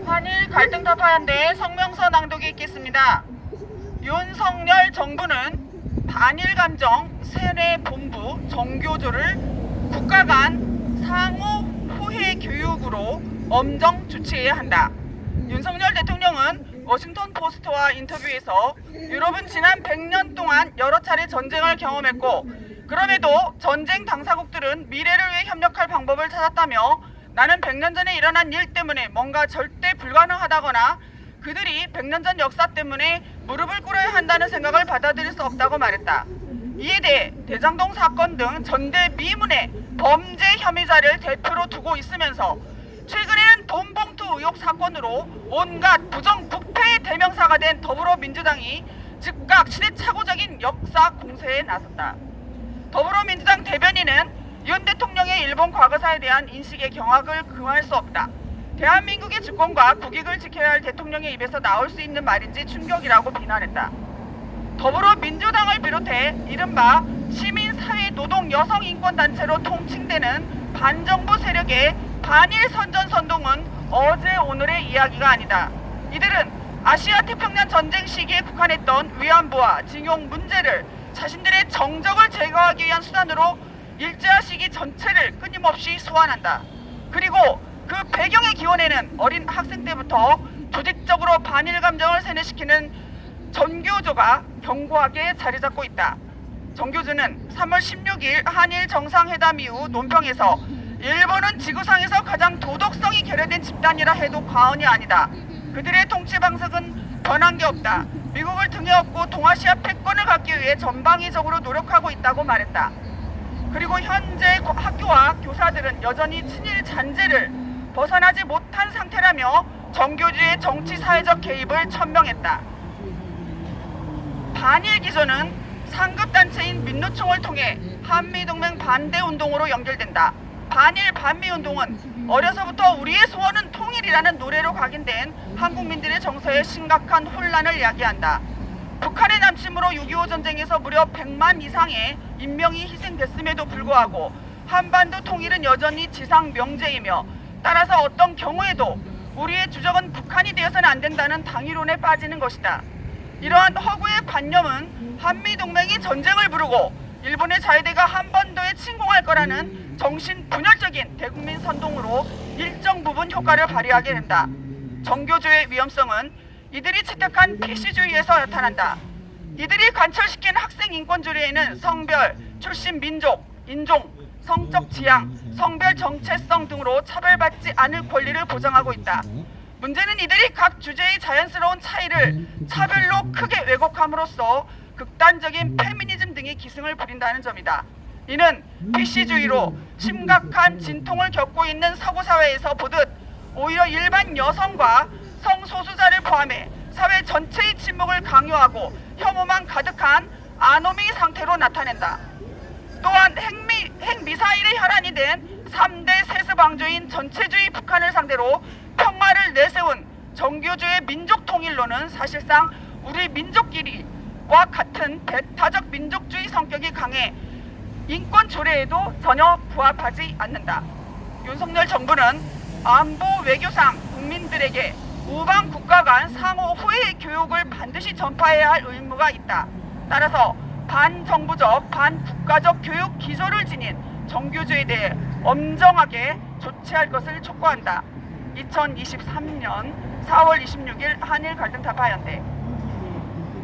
한일 갈등 타파연대 성명서 낭독이 있겠습니다. 윤석열 정부는 반일 감정 세뇌 본부 정교조를 국가 간 상호 후회 교육으로 엄정 조치해야 한다. 윤석열 대통령은 워싱턴 포스트와 인터뷰에서 유럽은 지난 100년 동안 여러 차례 전쟁을 경험했고 그럼에도 전쟁 당사국들은 미래를 위해 협력할 방법을 찾았다며 나는 100년 전에 일어난 일 때문에 뭔가 절대 불가능하다거나 그들이 100년 전 역사 때문에 무릎을 꿇어야 한다는 생각을 받아들일 수 없다고 말했다. 이에 대해 대장동 사건 등 전대미문의 범죄 혐의자를 대표로 두고 있으면서 최근에는 돈봉투 의혹 사건으로 온갖 부정부패의 대명사가 된 더불어민주당이 즉각 시대착오적인 역사 공세에 나섰다. 더불어민주당 대변인은 윤 대통령의 일본 과거사에 대한 인식의 경악을 금할 수 없다. 대한민국의 주권과 국익을 지켜야 할 대통령의 입에서 나올 수 있는 말인지 충격이라고 비난했다. 더불어민주당을 비롯해 이른바 시민사회 노동 여성 인권단체로 통칭되는 반정부 세력의 반일 선전선동은 어제 오늘의 이야기가 아니다. 이들은 아시아 태평양 전쟁 시기에 국한했던 위안부와 징용 문제를 자신들의 정적을 제거하기 위한 수단으로 일제화 시기 전체를 끊임없이 소환한다. 그리고 그 배경의 기원에는 어린 학생 때부터 조직적으로 반일 감정을 세뇌시키는 정교조가 견고하게 자리 잡고 있다. 정교조는 3월 16일 한일 정상회담 이후 논평에서 일본은 지구상에서 가장 도덕성이 결여된 집단이라 해도 과언이 아니다. 그들의 통치 방식은 변한 게 없다. 미국을 등에 업고 동아시아 패권을 갖기 위해 전방위적으로 노력하고 있다고 말했다. 그리고 현재 학교와 교사들은 여전히 친일 잔재를 벗어나지 못한 상태라며 정교조의 정치 사회적 개입을 천명했다. 반일 기조는 상급단체인 민노총을 통해 한미동맹 반대운동으로 연결된다. 반일 반미운동은 어려서부터 우리의 소원은 통일이라는 노래로 각인된 한국민들의 정서에 심각한 혼란을 이야기한다. 북한의 남침으로 6.25 전쟁에서 무려 100만 이상의 인명이 희생됐음에도 불구하고 한반도 통일은 여전히 지상 명제이며 따라서 어떤 경우에도 우리의 주적은 북한이 되어서는 안 된다는 당위론에 빠지는 것이다. 이러한 허구의 관념은 한미동맹이 전쟁을 부르고 일본의 자위대가 한반도에 침공할 거라는 정신분열적인 대국민 선동으로 일정 부분 효과를 발휘하게 된다. 정교조의 위험성은 이들이 채택한 PC주의에서 나타난다. 이들이 관철시킨 학생 인권주의에는 성별, 출신 민족, 인종, 성적 지향, 성별 정체성 등으로 차별받지 않을 권리를 보장하고 있다. 문제는 이들이 각 주제의 자연스러운 차이를 차별로 크게 왜곡함으로써 극단적인 페미니즘 등의 기승을 부린다는 점이다. 이는 PC주의로 심각한 진통을 겪고 있는 서구 사회에서 보듯 오히려 일반 여성과 성소수자를 포함해 사회 전체의 침묵을 강요하고 혐오만 가득한 아노미 상태로 나타낸다. 또한 핵미사일의 혈안이 된 3대 세습왕조인 전체주의 북한을 상대로 평화를 내세운 정교조의 민족통일론은 사실상 우리 민족끼리와 같은 배타적 민족주의 성격이 강해 인권 조례에도 전혀 부합하지 않는다. 윤석열 정부는 안보 외교상 국민들에게 우방 국가 간 상호 후회 교육을 반드시 전파해야 할 의무가 있다. 따라서 반정부적, 반국가적 교육 기조를 지닌 정교조에 대해 엄정하게 조치할 것을 촉구한다. 2023년 4월 26일 한일 갈등 타파연대